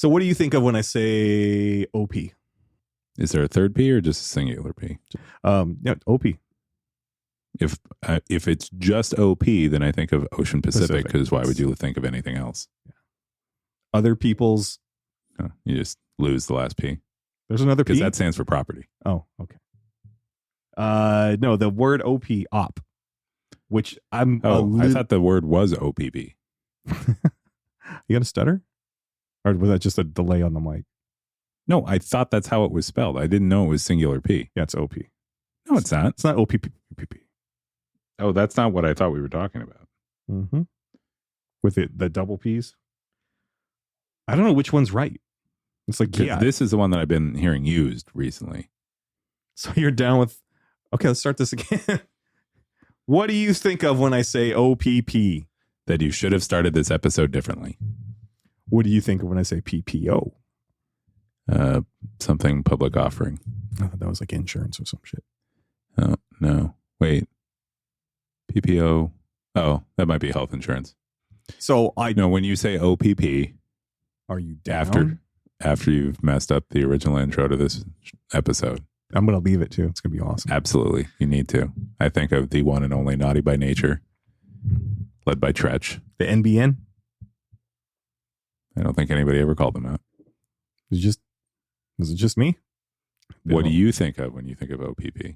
So what do you think of when I say OP? Is there a third P or just a singular P? Yeah, OP. If it's just OP, then I think of Ocean Pacific, because why would you think of anything else? Yeah. Other people's. Oh, you just lose the last P. There's another P? Because that stands for property. Oh, okay. No, the word op, which I'm. I thought the word was OPB. You got a stutter? Or was that just a delay on the mic? No, I thought that's how it was spelled. I didn't know it was singular P. Yeah, it's OP. No, it's not. It's not OPP. Oh, that's not what I thought we were talking about. Mm-hmm. With the double P's. I don't know which one's right. It's like, yeah. This is the one that I've been hearing used recently. So you're down with, okay, let's start this again. What do you think of when I say OPP? That you should have started this episode differently. What do you think of when I say PPO? Something public offering. I thought that was like insurance or some shit. Oh, no. Wait. PPO. Oh, that might be health insurance. So I know when you say OPP. Are you down? After you've messed up the original intro to this episode. I'm going to leave it too. It's going to be awesome. Absolutely. You need to. I think of the one and only Naughty by Nature, led by Tretch. The NBN? I don't think anybody ever called them out. Was it just me? What do you think of when you think of OPP?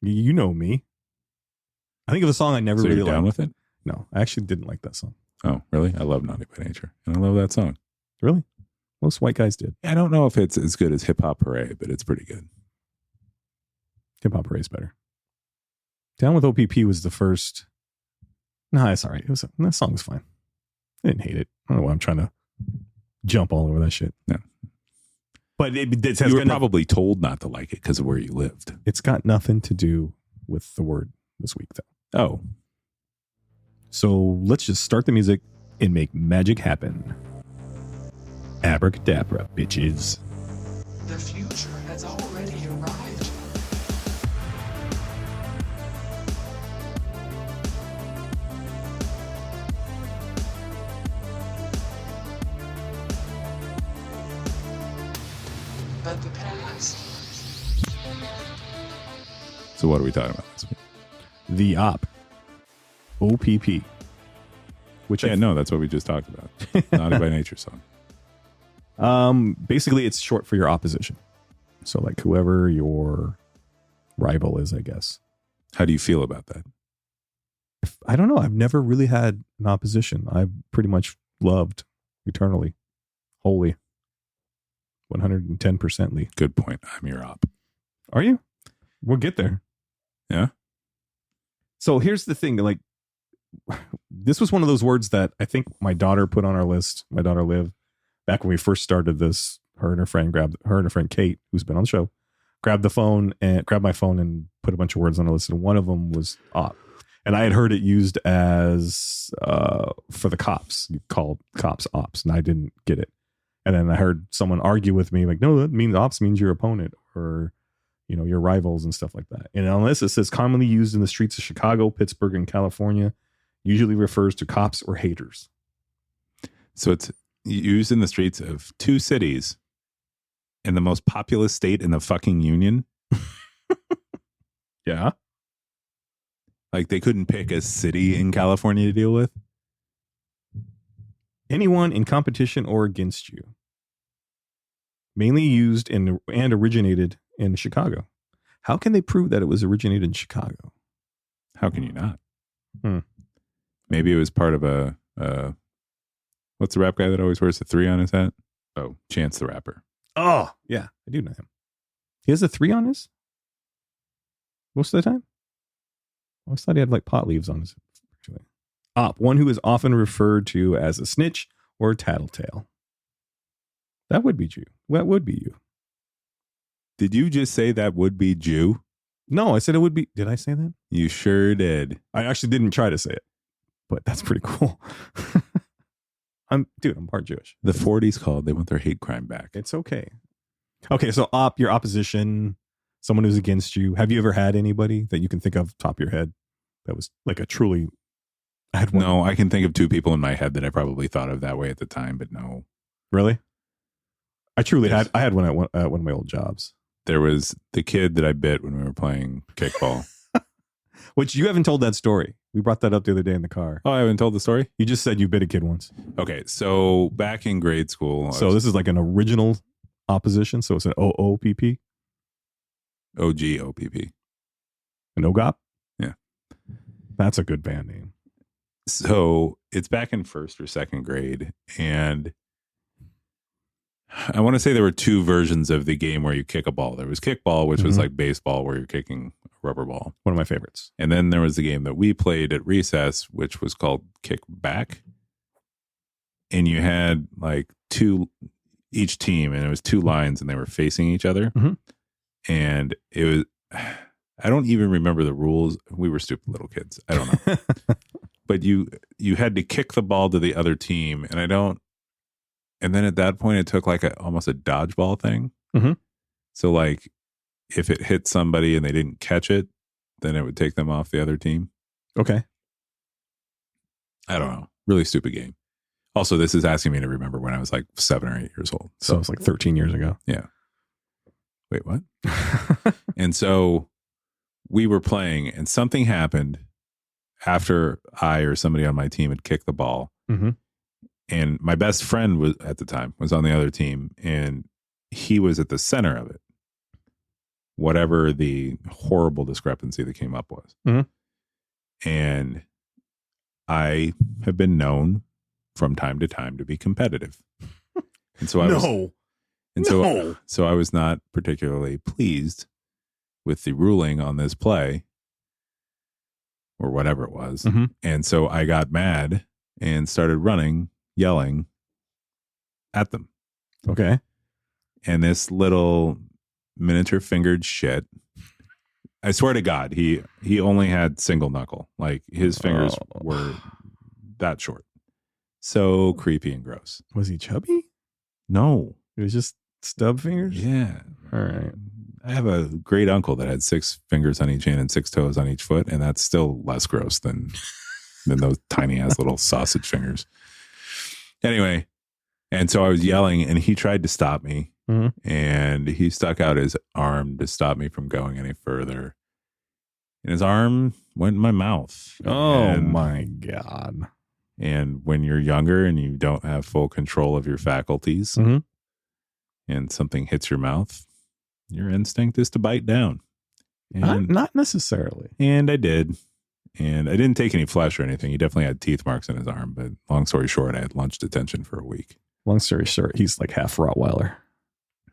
You know me. I think of a song I never really liked. You're down with it? No, I actually didn't like that song. Oh, really? I love Naughty by Nature. And I love that song. Really? Most white guys did. I don't know if it's as good as Hip Hop Hooray, but it's pretty good. Hip Hop Hooray is better. Down with OPP was the first. No, it's all right. That song was fine. I didn't hate it. I don't know why I'm trying to jump all over that shit. No. But you were probably told not to like it because of where you lived. It's got nothing to do with the word this week, though. Oh. So let's just start the music and make magic happen. Abracadabra, bitches. The future has already arrived. But the past. So what are we talking about this week? The OPP. Which no, that's what we just talked about. Naughty by Nature song. Basically it's short for your opposition. So like whoever your rival is, I guess. How do you feel about that? I don't know. I've never really had an opposition. I've pretty much loved eternally, wholly, 110%ly. Good point. I'm your op. Are you? We'll get there. Yeah. So here's the thing. Like, this was one of those words that I think my daughter put on our list. My daughter Liv, back when we first started this, her and her friend Kate, who's been on the show, grabbed my phone and put a bunch of words on the list. And one of them was op. And I had heard it used as for the cops. You call cops ops, and I didn't get it. And then I heard someone argue with me, like, no, that means ops means your opponent or, your rivals and stuff like that. And on this, it says commonly used in the streets of Chicago, Pittsburgh, and California, usually refers to cops or haters. So it's used in the streets of two cities in the most populous state in the fucking union. Yeah. Like they couldn't pick a city in California to deal with. Anyone in competition or against you. Mainly used and originated in Chicago. How can they prove that it was originated in Chicago? How can you not? Maybe it was part of a what's the rap guy that always wears the 3 on his hat? Oh, Chance the Rapper. Oh, yeah. I do know him. He has a 3 on his? Most of the time? I always thought he had like pot leaves on his. Actually. Op, one who is often referred to as a snitch or a tattletale. That would be you. That would be you. Did you just say that would be Jew? No, I said it would be. Did I say that? You sure did. I actually didn't try to say it, but that's pretty cool. I'm part Jewish. The 40s called. They want their hate crime back. It's okay. Okay, so your opposition, someone who's against you. Have you ever had anybody that you can think of top of your head that was like a truly? No, I can think of 2 people in my head that I probably thought of that way at the time, but no. Really? I truly Yes. I had one at one of my old jobs. There was the kid that I bit when we were playing kickball. Which you haven't told that story. We brought that up the other day in the car. Oh, I haven't told the story? You just said you bit a kid once. Okay, so back in grade school. So this is like an original opposition. So it's an OOPP, OGOPP. an OGOP. Yeah. That's a good band name. So it's back in first or second grade. And I want to say there were two versions of the game where you kick a ball. There was kickball, which was like baseball where you're kicking a rubber ball. One of my favorites. And then there was the game that we played at recess, which was called kick back. And you had like each team, and it was two lines, and they were facing each other. Mhm. And it was, I don't even remember the rules. We were stupid little kids. I don't know. But you had to kick the ball to the other team, and then at that point it took like almost a dodgeball thing. Mhm. So like if it hit somebody and they didn't catch it, then it would take them off the other team. Okay. I don't know. Really stupid game. Also, this is asking me to remember when I was like 7 or 8 years old. So it's like 13 years ago. Yeah. Wait, what? And so we were playing, and something happened after I or somebody on my team had kicked the ball. Mhm. And my best friend was on the other team, and he was at the center of it. Whatever the horrible discrepancy that came up was. Mhm. And I have been known from time to time to be competitive. And so so I was not particularly pleased with the ruling on this play or whatever it was. Mhm. And so I got mad and started running, yelling at them. Okay. And this little miniature fingered shit, I swear to God, he only had single knuckle. Like his fingers were that short. So creepy and gross. Was he chubby? No. It was just stub fingers? Yeah. All right. I have a great uncle that had 6 fingers on each hand and 6 toes on each foot, and that's still less gross than those tiny ass little sausage fingers. Anyway, and so I was yelling, and he tried to stop me, Mhm. and he stuck out his arm to stop me from going any further. And his arm went in my mouth. Oh And- my God. And when you're younger and you don't have full control of your faculties, Mhm. and something hits your mouth, your instinct is to bite down. And, Not necessarily. and I did. And I didn't take any flesh or anything. He definitely had teeth marks in his arm. But long story short, I had lunch detention for a week. Long story short, he's like half Rottweiler.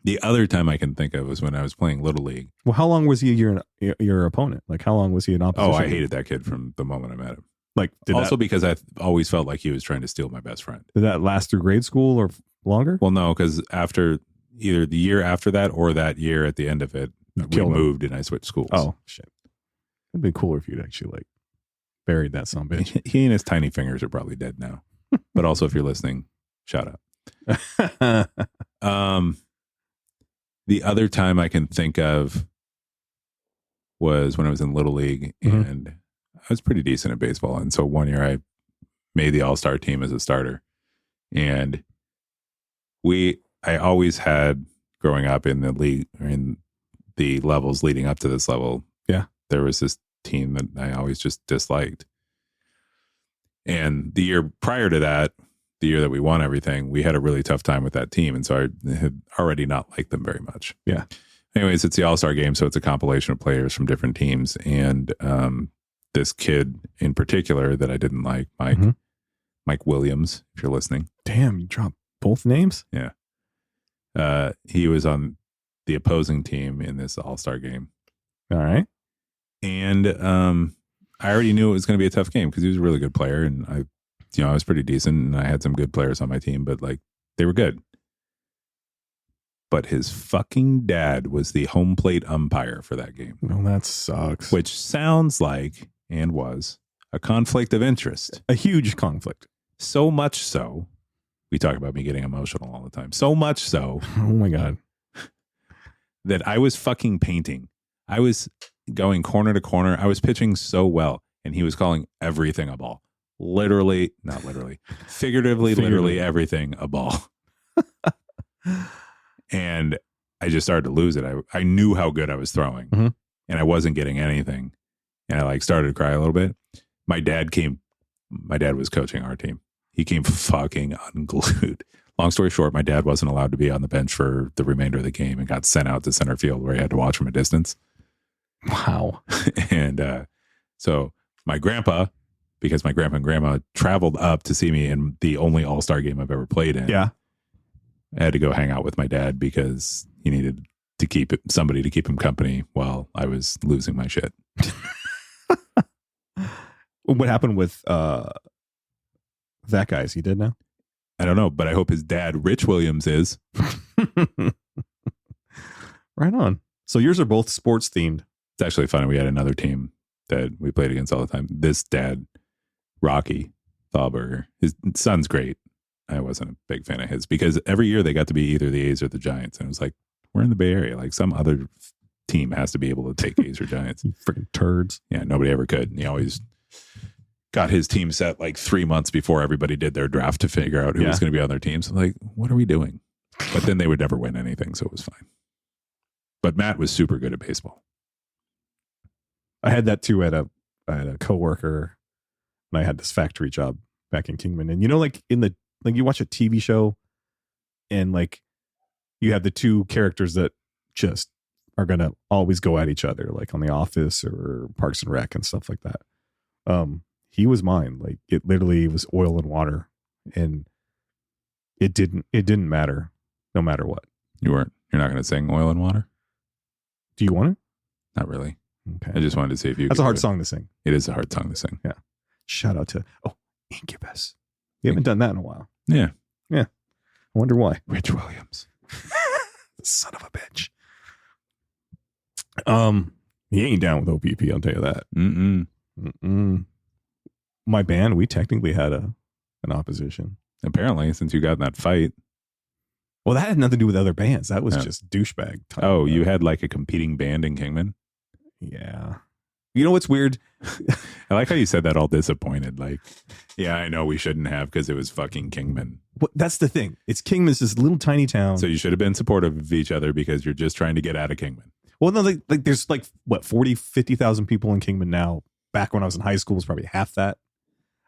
The other time I can think of was when I was playing Little League. Well, how long was he your opponent? Like, how long was he in opposition? Oh, I hated that kid from the moment I met him. Like, Also because I always felt like he was trying to steal my best friend. did that last through grade school or longer? Well, no, because after either the year after that or that year at the end of it, we killed him. moved and I switched schools. Oh, shit. It'd be cooler if you'd actually like buried that son of a bitch. He and his tiny fingers are probably dead now. But also, if you're listening, shout out. The other time I can think of was when I was in Little League, Mhm. and I was pretty decent at baseball. And so one year I made the all-star team as a starter. And I always had, growing up in the league, or in the levels leading up to this level, Yeah. there was this team that I always just disliked. And the year prior to that, the year that we won everything, we had a really tough time with that team. And so I had already not liked them very much. Yeah. Anyways, it's the All-Star game, so it's a compilation of players from different teams. And this kid in particular that I didn't like, Mhm. Mike Williams, if you're listening. Damn, you dropped both names? He was on the opposing team in this All-Star game. All right. And I already knew it was going to be a tough game because he was a really good player, and I was pretty decent, and I had some good players on my team, but like they were good. But his fucking dad was the home plate umpire for that game, Well, that sucks. which sounds like, and was, a conflict of interest. A huge conflict. So much so, we talk about me getting emotional all the time. So much so Oh my God. that I was fucking painting. I was going corner to corner. I was pitching so well, and he was calling everything a ball. Literally, not literally, figuratively, literally everything a ball. And I just started to lose it. I knew how good I was throwing, Mhm. and I wasn't getting anything. And I like started to cry a little bit. My dad was coaching our team. He came fucking unglued. Long story short, my dad wasn't allowed to be on the bench for the remainder of the game and got sent out to center field where he had to watch from a distance. Wow. And so my grandpa, because my grandpa and grandma traveled up to see me in the only all-star game I've ever played in. Yeah. I had to go hang out with my dad because he needed to somebody to keep him company while I was losing my shit. What happened with that guy? Is he dead now? I don't know, but I hope his dad, Rich Williams, is. Right on. So yours are both sports themed. It's actually funny. We had another team that we played against all the time. This dad, Rocky Thalberger, his son's great. I wasn't a big fan of his because every year they got to be either the A's or the Giants. And it was like, we're in the Bay Area. Like some other team has to be able to take A's or Giants. Freaking turds. Yeah, nobody ever could. And he always got his team set like 3 months before everybody did their draft to figure out who was going to be on their teams. So like, what are we doing? But then they would never win anything, so it was fine. But Matt was super good at baseball. I had that too at a coworker, and I had this factory job back in Kingman. And like you watch a TV show, and like you have the two characters that just are gonna always go at each other, like on The Office or Parks and Rec and stuff like that. He was mine. Like it literally was oil and water, and it didn't matter, no matter what. You're not going to sing Oil and Water? Do you want it? Not really. Okay. I just wanted to see if you. That's a hard song to sing. It is a hard song to sing. Yeah. Shout out to Incubus. We haven't done that in a while. Yeah. I wonder why. Rich Williams. Son of a bitch. He ain't down with OPP, I'll tell you that. My band, we technically had an opposition. Apparently, since you got in that fight. Well, that had nothing to do with other bands. That was just douchebag. Oh, you had like a competing band in Kingman? Yeah. You know what's weird? I like how you said that all disappointed. Like, yeah, I know we shouldn't have because it was fucking Kingman. Well, that's the thing. It's Kingman's this little tiny town. So you should have been supportive of each other because you're just trying to get out of Kingman. Well, no, like there's like, 50,000 people in Kingman now. Back when I was in high school, it was probably half that,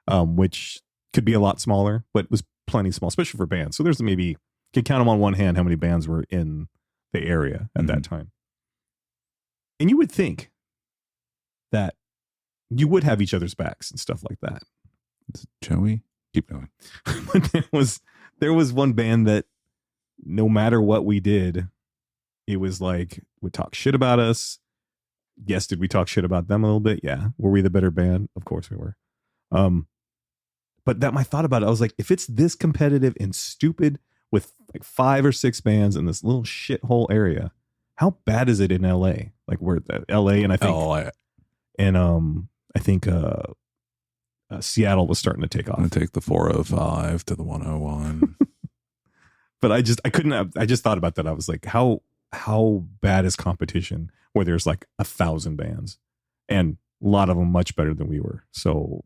which could be a lot smaller, but was plenty small, especially for bands. So there's maybe, you can count them on one hand how many bands were in the area at that time. And you would think that you would have each other's backs and stuff like that. Joey, keep going. But there was one band that no matter what we did, it was like would talk shit about us. Yes, did we talk shit about them a little bit? Yeah. Were we the better band? Of course we were. But my thought about it, I was like, if it's this competitive and stupid with like 5 or 6 bands in this little shithole area, how bad is it in LA? Like we're at LA, and I think Seattle was starting to take off. I'm gonna take the 405 to the 101. But I just thought about that. I was like, how bad is competition where there's like 1,000 bands and a lot of them much better than we were. So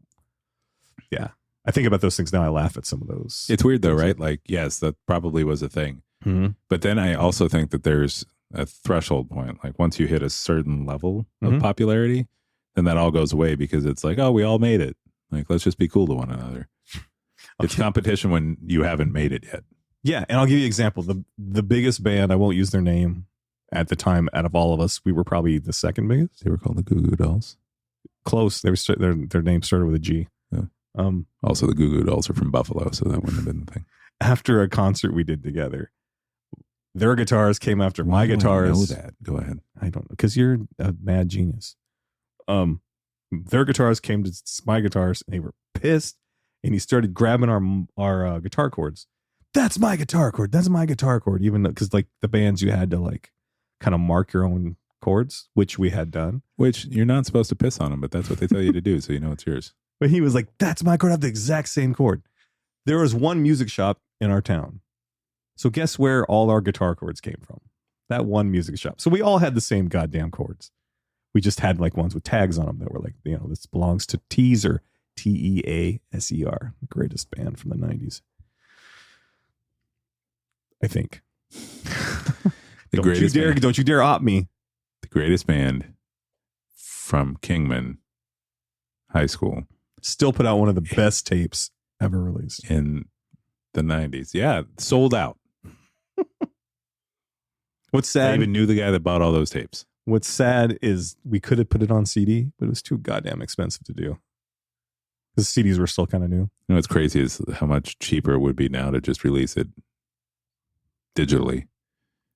yeah, I think about those things now. I laugh at some of those. It's weird though, right? Like, yes, that probably was a thing. Mm-hmm. But then I also think that there's a threshold point. Like once you hit a certain level of popularity, then that all goes away because it's like, oh, we all made it. Like, let's just be cool to one another. Okay. It's competition when you haven't made it yet. Yeah. And I'll give you an example. The biggest band, I won't use their name at the time, out of all of us, we were probably the second biggest. They were called the Goo Goo Dolls. Close. They were their name started with a G. Yeah. Also, the Goo Goo Dolls are from Buffalo, so that wouldn't have been the thing. After a concert we did together, their guitars came after my guitars. I know that. Go ahead. I don't know, because you're a mad genius. Their guitars came to my guitars, and they were pissed. And he started grabbing our guitar chords. That's my guitar chord. That's my guitar chord. Even because like the bands, you had to like kind of mark your own chords, which we had done. Which you're not supposed to piss on them, but that's what they tell you to do, so you know it's yours. But he was like, "That's my chord. I have the exact same chord." There was one music shop in our town. So guess where all our guitar chords came from? That one music shop. So we all had the same goddamn chords. We just had like ones with tags on them that were like, this belongs to Teaser, Teaser, the greatest band from the 90s. I think. Don't you dare op me. The greatest band from Kingman High School. Still put out one of the best tapes ever released. In the 90s. Yeah, sold out. What's sad? I even knew the guy that bought all those tapes. What's sad is we could have put it on CD, but it was too goddamn expensive to do. Because CDs were still kind of new. You know what's crazy is how much cheaper it would be now to just release it digitally.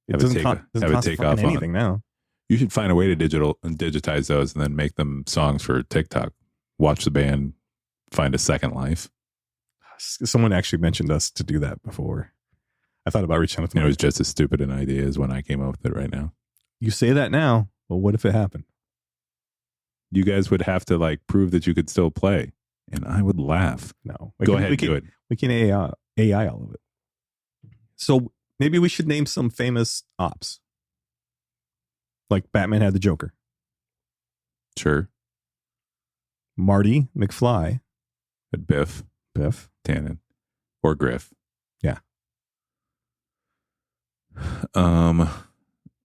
It doesn't cost fucking anything now. You should find a way to digitize those and then make them songs for TikTok. Watch the band find a second life. Someone actually mentioned us to do that before. I thought about reaching out to them. It was just as stupid an idea as when I came up with it right now. You say that now, but what if it happened? You guys would have to like prove that you could still play, and I would laugh. No, Go ahead, do it. We can AI all of it. So maybe we should name some famous ops. Like Batman had the Joker. Sure. Marty McFly But Biff Tannen or Griff. Yeah.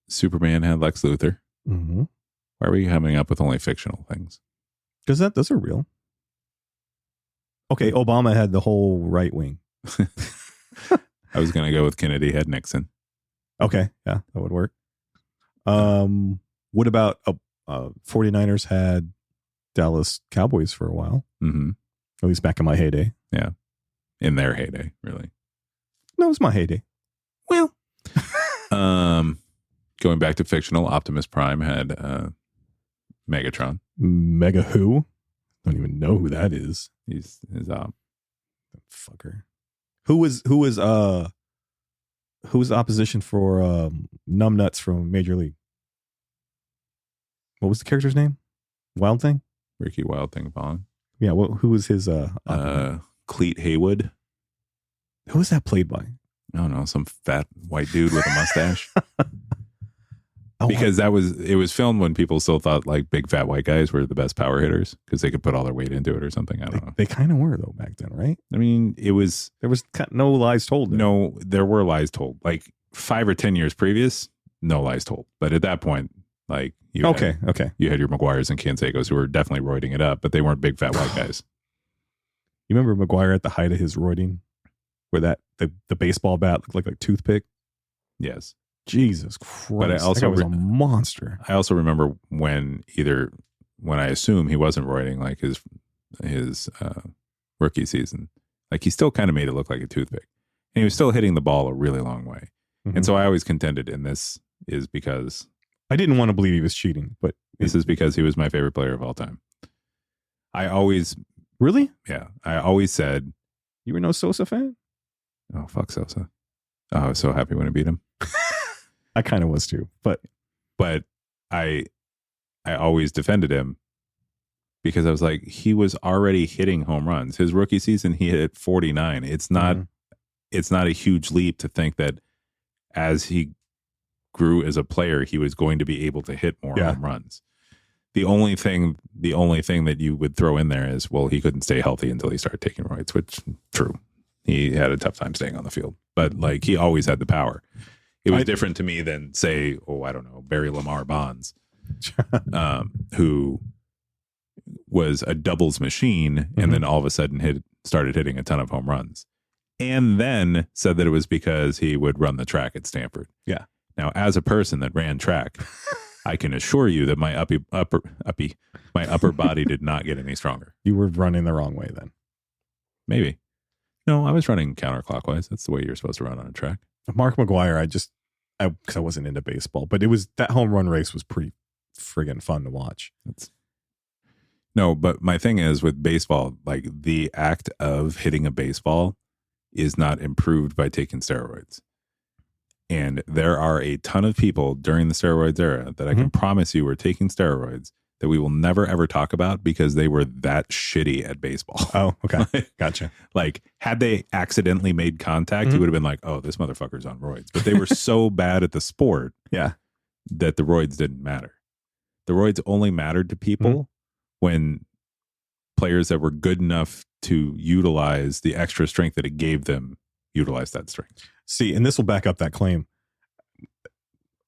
Superman had Lex Luthor. Mm-hmm. Why are we coming up with only fictional things? Because those are real. Okay, Obama had the whole right wing. I was going to go with Kennedy had Nixon. Okay, yeah, that would work. What about 49ers had Dallas Cowboys for a while? Mm-hmm. At least back in my heyday. Yeah. In their heyday, really. No, it was my heyday. Well. Going back to fictional, Optimus Prime had Megatron. Mega who? Don't even know who that is. He's his fucker. Who was the opposition for Numbnuts from Major League? What was the character's name? Wild Thing? Ricky Wild Thing Vaughn. Yeah, who was his Cleet Haywood. Who was that played by? I don't know, some fat white dude with a mustache. Because it was filmed when people still thought like big fat white guys were the best power hitters because they could put all their weight into it or something. I don't know. They kind of were though back then, right? I mean, there was no lies told. No, there were lies told. Like 5 or 10 years previous, no lies told. But at that point, like you had your McGuires and Canseco's who were definitely roiding it up, but they weren't big fat white guys. You remember McGuire at the height of his roiding, where the baseball bat looked like a toothpick? Yes. Jesus Christ. But I also was a monster. I also remember when I assume he wasn't roiding like his rookie season, like he still kind of made it look like a toothpick. And he was still hitting the ball a really long way. Mm-hmm. And so I always contended, and this is because I didn't want to believe he was cheating, but this is because he was my favorite player of all time. I always said, you were no Sosa fan? Oh, fuck Sosa. Oh, I was so happy when I beat him. I kind of was too, but I always defended him because I was like, he was already hitting home runs. His rookie season, he hit 49. It's not a huge leap to think that as he grew as a player, he was going to be able to hit more home runs. The only thing that you would throw in there is, well, he couldn't stay healthy until he started taking roids, which true. He had a tough time staying on the field, but like he always had the power. It was different to me than say, I don't know, Barry Lamar Bonds, who was a doubles machine and then all of a sudden started hitting a ton of home runs, and then said that it was because he would run the track at Stanford. Yeah. Now, as a person that ran track, I can assure you that my upper body did not get any stronger. You were running the wrong way then. Maybe. No, I was running counterclockwise. That's the way you're supposed to run on a track. Mark McGuire, because I wasn't into baseball, but that home run race was pretty friggin' fun to watch. No, but my thing is with baseball, like the act of hitting a baseball is not improved by taking steroids. And there are a ton of people during the steroids era that I can promise you were taking steroids that we will never ever talk about because they were that shitty at baseball. Oh, okay. Gotcha. Like had they accidentally made contact, you would have been like, oh, this motherfucker's on roids. But they were so bad at the sport that the roids didn't matter. The roids only mattered to people when players that were good enough to utilize the extra strength that it gave them utilized that strength. See, and this will back up that claim.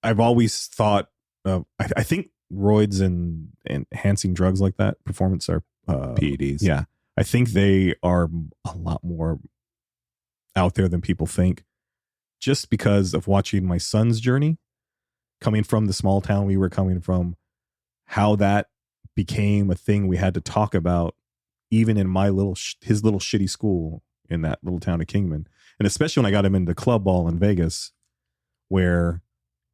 I've always thought of, I think roids and enhancing drugs like that, performance are PEDs. Yeah. I think they are a lot more out there than people think, just because of watching my son's journey coming from the small town we were coming from, how that became a thing we had to talk about, even in my his little shitty school in that little town of Kingman. And especially when I got him into club ball in Vegas, where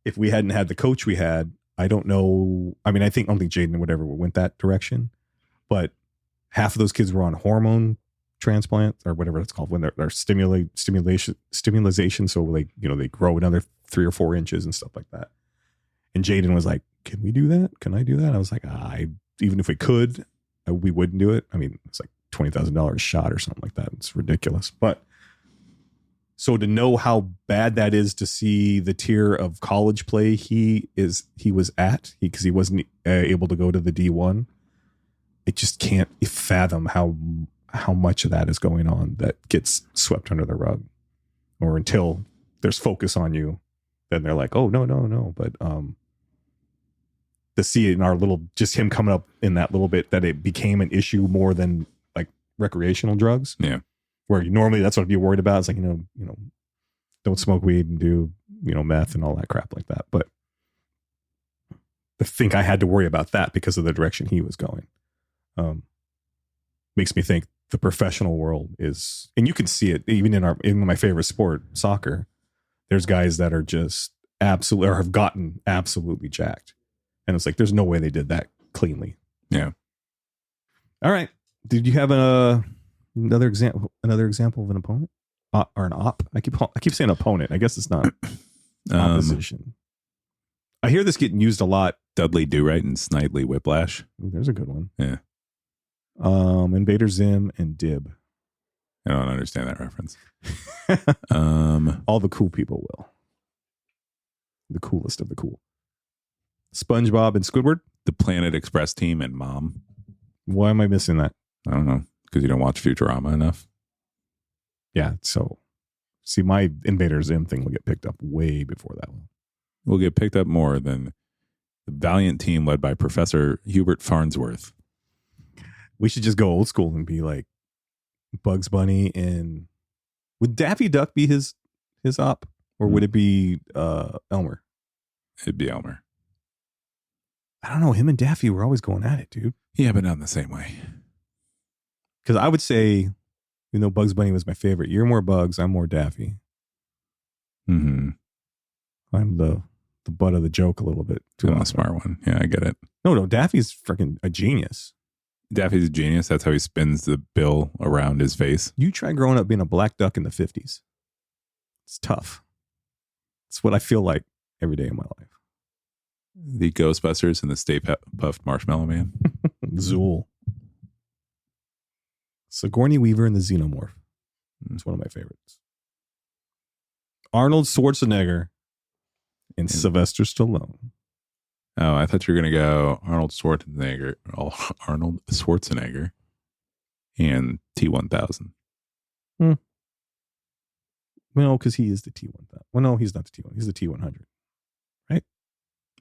if we hadn't had the coach we had, I don't know. I mean, I don't think Jaden or whatever went that direction, but half of those kids were on hormone transplants or whatever it's called, when they're stimulation. So they grow another 3 or 4 inches and stuff like that. And Jaden was like, can we do that? Can I do that? I was like, even if we could, we wouldn't do it. I mean, it's like $20,000 a shot or something like that. It's ridiculous. But so to know how bad that is, to see the tier of college play he was at, because he wasn't able to go to the D1, it just can't fathom how much of that is going on that gets swept under the rug, or until there's focus on you, then they're like, oh, no. But to see it in our little, just him coming up in that little bit, that it became an issue more than like recreational drugs. Yeah. Where normally that's what I'd be worried about. It's like, don't smoke weed and do, meth and all that crap like that. But I think I had to worry about that because of the direction he was going. Makes me think the professional world is, and you can see it even in my favorite sport, soccer. There's guys that are just absolutely, or have gotten absolutely jacked. And it's like, there's no way they did that cleanly. Yeah. All right. Did you have another example of an opponent or an op? I keep saying opponent. I guess it's not opposition. I hear this getting used a lot. Dudley Do-Right and Snidely Whiplash. Ooh, there's a good one. Yeah. Invader Zim and Dib. I don't understand that reference. All the cool people will. The coolest of the cool. SpongeBob and Squidward. The Planet Express team and Mom. Why am I missing that? I don't know. Because you don't watch Futurama enough. Yeah. So, see, my Invader Zim thing will get picked up way before that one. Will get picked up more than the Valiant team led by Professor Hubert Farnsworth. We should just go old school and be like Bugs Bunny, and would Daffy Duck be his op, or would it be Elmer? It'd be Elmer. I don't know. Him and Daffy were always going at it, dude. Yeah, but not the same way. Because I would say, Bugs Bunny was my favorite. You're more Bugs. I'm more Daffy. Mm-hmm. I'm the butt of the joke a little bit. I'm the smart one. Yeah, I get it. No. Daffy's freaking a genius. Daffy's a genius. That's how he spins the bill around his face. You try growing up being a black duck in the 50s. It's tough. It's what I feel like every day in my life. The Ghostbusters and the Stay Puft Marshmallow Man. Zool. Sigourney Weaver and the Xenomorph. It's one of my favorites. Arnold Schwarzenegger and Sylvester Stallone. Oh, I thought you were going to go Arnold Schwarzenegger and T-1000. Well, because he is the T-1000. Well, no, he's not the T-1. He's the T-100.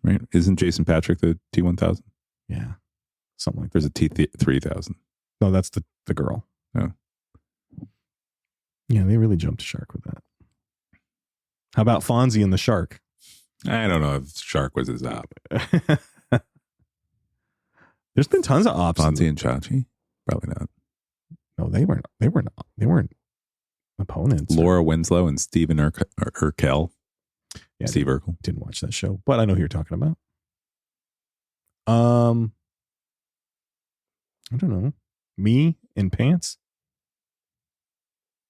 Right? Isn't Jason Patrick the T-1000? Yeah. Something like that. There's a T-3000. No, that's the girl. Oh. Yeah, they really jumped the shark with that. How about Fonzie and the shark? I don't know if Shark was his op. There's been tons of ops. Fonzie and Chachi? Probably not. No, they weren't opponents. Laura Winslow and Stephen Urkel. Yeah, Steve Urkel. Didn't watch that show, but I know who you're talking about. I don't know. Me in pants.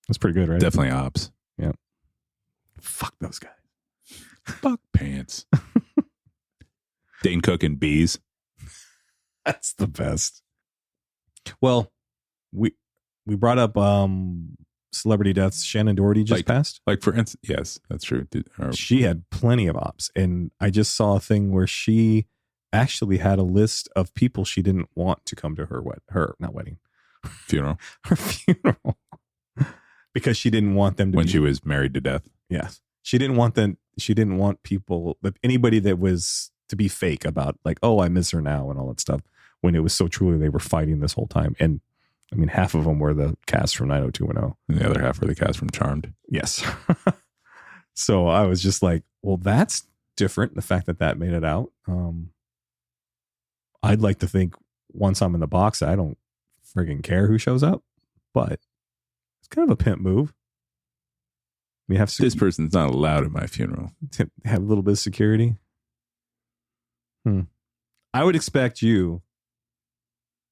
That's pretty good, right? Definitely ops. Yeah. Fuck those guys. Fuck pants. Dane Cook and bees. That's the best. Well, we brought up celebrity deaths. Shannon Doherty just passed. Like for instance, yes, that's true. She had plenty of ops, and I just saw a thing where she actually had a list of people she didn't want to come to her funeral. Her funeral. Because she didn't want them to when she was married to death. Yes. She didn't want them. she didn't want people, anybody that was to be fake about like, oh, I miss her now and all that stuff, when it was so truly they were fighting this whole time. And I mean, half of them were the cast from 90210. And the other half were the cast from Charmed. Yes. So I was just like, well, that's different. The fact that made it out. I'd like to think once I'm in the box, I don't friggin' care who shows up, but it's kind of a pimp move. You have This person's not allowed at my funeral. to have a little bit of security. I would expect you,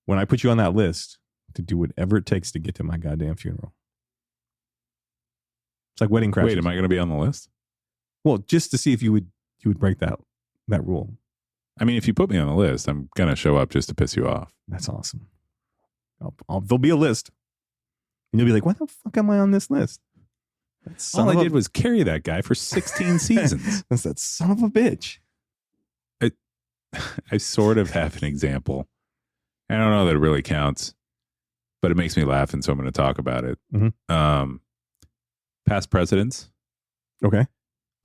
when I put you on that list, to do whatever it takes to get to my goddamn funeral. It's like Wedding Crashers. Wait, am I going to be on the list? Well, just to see if you would break that rule. I mean, if you put me on the list, I'm going to show up just to piss you off. That's awesome. There'll be a list. And you'll be like, why the fuck am I on this list? All I did was carry that guy for 16 seasons. That's that son of a bitch. I sort of have an example. I don't know that it really counts, but it makes me laugh, and so I'm going to talk about it. Mm-hmm. Past presidents. Okay.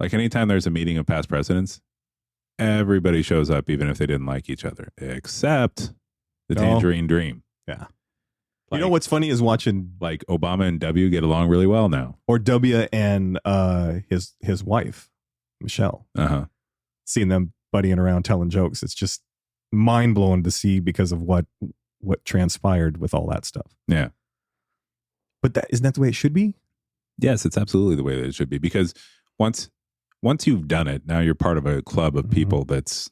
Like anytime there's a meeting of past presidents, everybody shows up, even if they didn't like each other, except the Tangerine Dream. Yeah. Like, you know what's funny is watching like Obama and W get along really well now, or W and his wife Michelle. Seeing them buddying around telling jokes, it's just mind blowing to see because of what transpired with all that stuff. Yeah. But isn't that the way it should be? Yes, it's absolutely the way that it should be, because once you've done it, now you're part of a club of people that's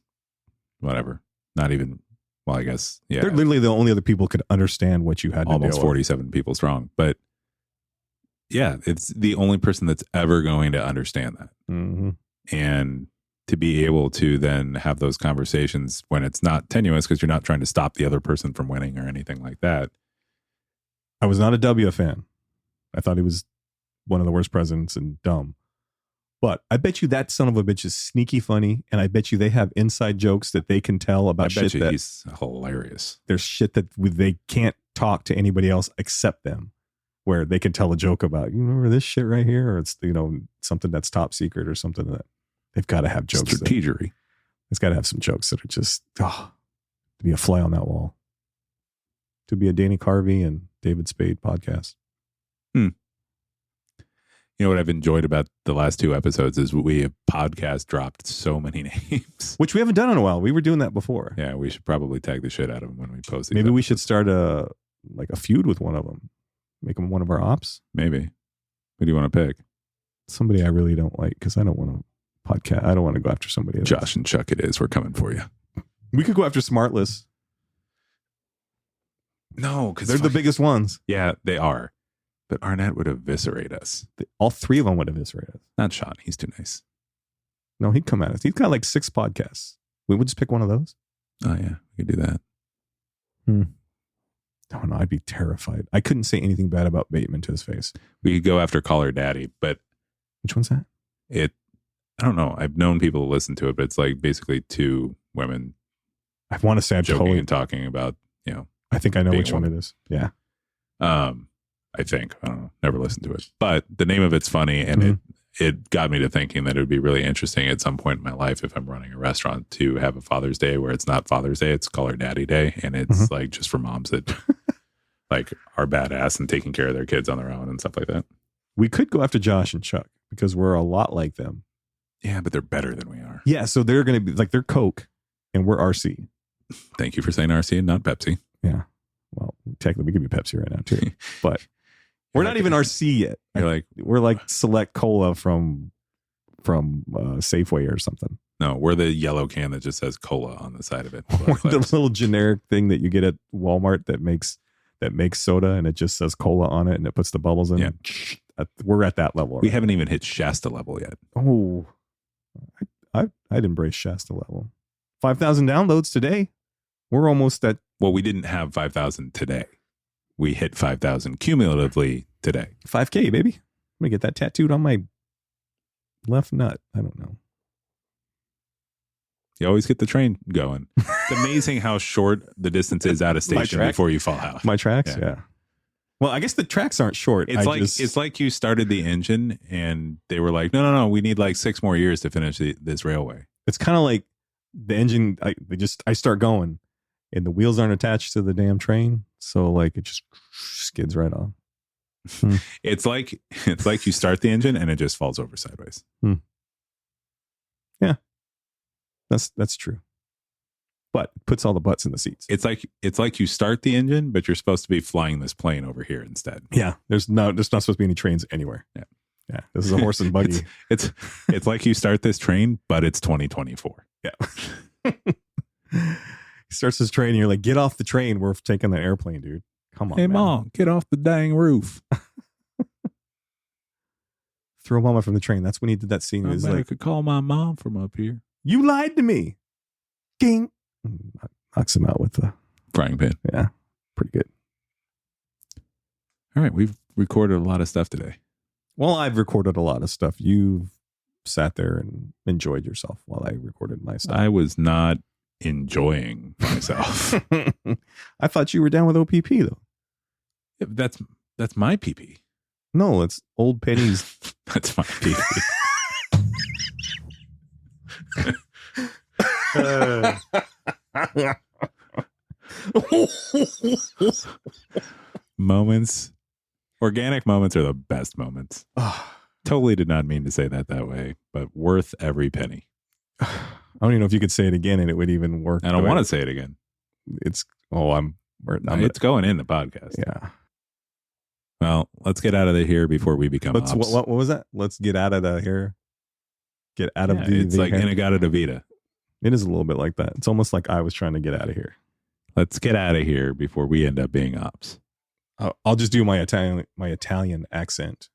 whatever, not even, well, I guess, yeah. They're literally the only other people could understand what you had to almost deal 47 people strong. But yeah, it's the only person that's ever going to understand that. Mm-hmm. And to be able to then have those conversations when it's not tenuous, because you're not trying to stop the other person from winning or anything like that. I was not a W fan. I thought he was one of the worst presidents and dumb. But I bet you that son of a bitch is sneaky funny, and I bet you they have inside jokes that they can tell about I bet shit that he's hilarious. There's shit that they can't talk to anybody else except them, where they can tell a joke about, you remember this shit right here, or it's, you know, something that's top secret or something that they've got to have jokes. Strategery. It's got to have some jokes that are just to be a fly on that wall. To be a Danny Carvey and David Spade podcast. You know what I've enjoyed about the last 2 episodes is we have podcast dropped so many names, which we haven't done in a while. We were doing that before. Yeah, we should probably tag the shit out of them when we post. Maybe we should start a feud with one of them. Make them one of our ops. Maybe. Who do you want to pick? Somebody I really don't like, because I don't want to podcast. I don't want to go after somebody else. Josh and Chuck, it is. We're coming for you. We could go after Smartless. No, because they're the biggest ones. Yeah, they are. But Arnett would eviscerate us. All 3 of them would eviscerate us. Not Sean. He's too nice. No, he'd come at us. He's got like 6 podcasts. We would just pick one of those. Oh, yeah. We could do that. Oh, no, I'd be terrified. I couldn't say anything bad about Bateman to his face. We could go after Call Her Daddy, but... Which one's that? I don't know. I've known people to listen to it, but it's like basically 2 women. I want to say I'm joking and talking about, you know... I think I know which one it is. Yeah. I think. I don't know. Never listened to it. But the name of it's funny, and it got me to thinking that it would be really interesting at some point in my life, if I'm running a restaurant, to have a Father's Day where it's not Father's Day, it's Call Her Daddy Day, and it's like just for moms that like are badass and taking care of their kids on their own and stuff like that. We could go after Josh and Chuck because we're a lot like them. Yeah, but they're better than we are. Yeah, so they're going to be like, they're Coke and we're RC. Thank you for saying RC and not Pepsi. Yeah. Well, technically we could be Pepsi right now too, but we're not even RC yet. We're like Select Cola from Safeway or something. No, we're the yellow can that just says cola on the side of it. We're the little generic thing that you get at Walmart that makes soda and it just says cola on it and it puts the bubbles in. Yeah. We're at that level. We haven't even hit Shasta level yet. Oh, I'd embrace Shasta level. 5,000 downloads today. We're almost at. Well, we didn't have 5,000 today. We hit 5,000 cumulatively today. 5K, baby. I'm going to get that tattooed on my left nut. I don't know. You always get the train going. It's amazing how short the distance is out of station before you fall out. My tracks? Yeah. Well, I guess the tracks aren't short. It's like you started the engine and they were like, no, we need like 6 more years to finish this railway. It's kind of like the engine. I start going, and the wheels aren't attached to the damn train, so like it just skids right off. It's like you start the engine and it just falls over sideways. Yeah, that's true. But it puts all the butts in the seats. It's like you start the engine, but you're supposed to be flying this plane over here instead. Yeah, there's not supposed to be any trains anywhere. Yeah. This is a horse and buggy. it's like you start this train, but it's 2024. Yeah. He starts his train, and you're like, "Get off the train! We're taking the airplane, dude. Come on, hey, man. Mom, get off the dang roof." Throw Mama from the train. That's when he did that scene. I He was bet I like, could call my mom from up here. "You lied to me." Ging. Knocks him out with the Frying pan. Yeah, pretty good. All right, we've recorded a lot of stuff today. Well, I've recorded a lot of stuff. You've sat there and enjoyed yourself while I recorded my stuff. I was not enjoying myself. I thought you were down with OPP though. Yeah, that's my PP. No, it's Old Penny's. That's my PP. Moments. Organic moments are the best moments. Totally did not mean to say that way, but worth every penny. I don't even know if you could say it again and it would even work. I don't want to say it again. It's it's going in the podcast. Yeah. Well, let's get out of here before we become ops. What was that? Let's get out of here. Get out of the. It's like Inagata Davida. It is a little bit like that. It's almost like I was trying to get out of here. Let's get out of here before we end up being ops. I'll just do my Italian accent.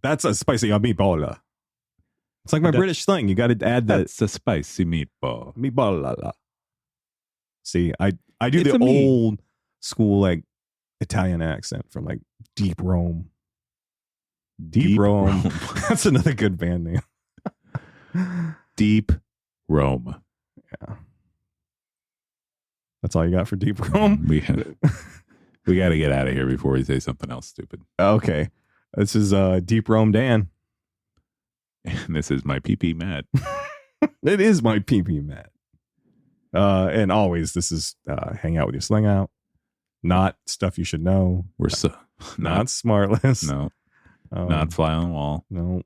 That's a spicy meatball. It's like my British slang. You got to add that. That's a spicy meatball. Meatball. See, I do the old school like Italian accent from like Deep Rome. Deep Rome. That's another good band name. Deep Rome. Yeah. That's all you got for Deep Rome? We got to get out of here before we say something else stupid. Okay. This is Deep Rome Dan. And this is my PP Matt. It is my PP Matt. And always, this is Hang Out with Your Slang Out. Not stuff you should know. We're not Smartless. No. Not Fly on the Wall. No.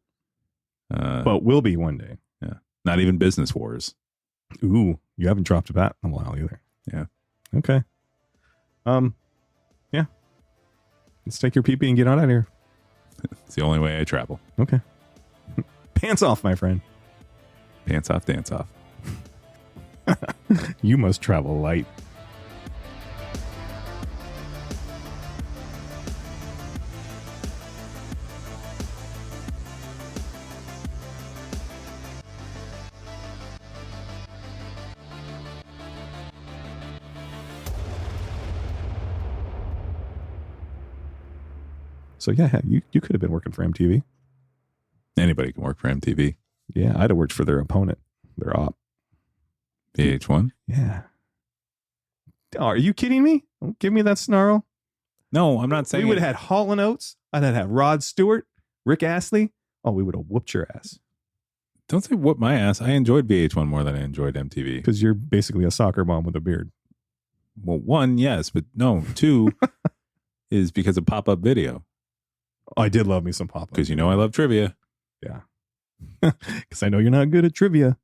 But will be one day. Yeah. Not even Business Wars. Ooh, you haven't dropped that in a while either. Yeah. Okay. Yeah. Let's take your PP and get out of here. It's the only way I travel. Okay. Pants off, my friend. Pants off, dance off. You must travel light. So yeah, you could have been working for MTV. Anybody can work for MTV. Yeah, I'd have worked for their opponent, their op. VH1? Yeah. Oh, are you kidding me? Don't give me that snarl. No, I'm not saying we would have had Hall & Oates. I'd have had Rod Stewart, Rick Astley. Oh, we would have whooped your ass. Don't say whoop my ass. I enjoyed VH1 more than I enjoyed MTV. Because you're basically a soccer mom with a beard. Well, one, yes, but no. Two is because of pop-up video. Oh, I did love me some pop-up. Because you know I love trivia. Yeah. Because I know you're not good at trivia.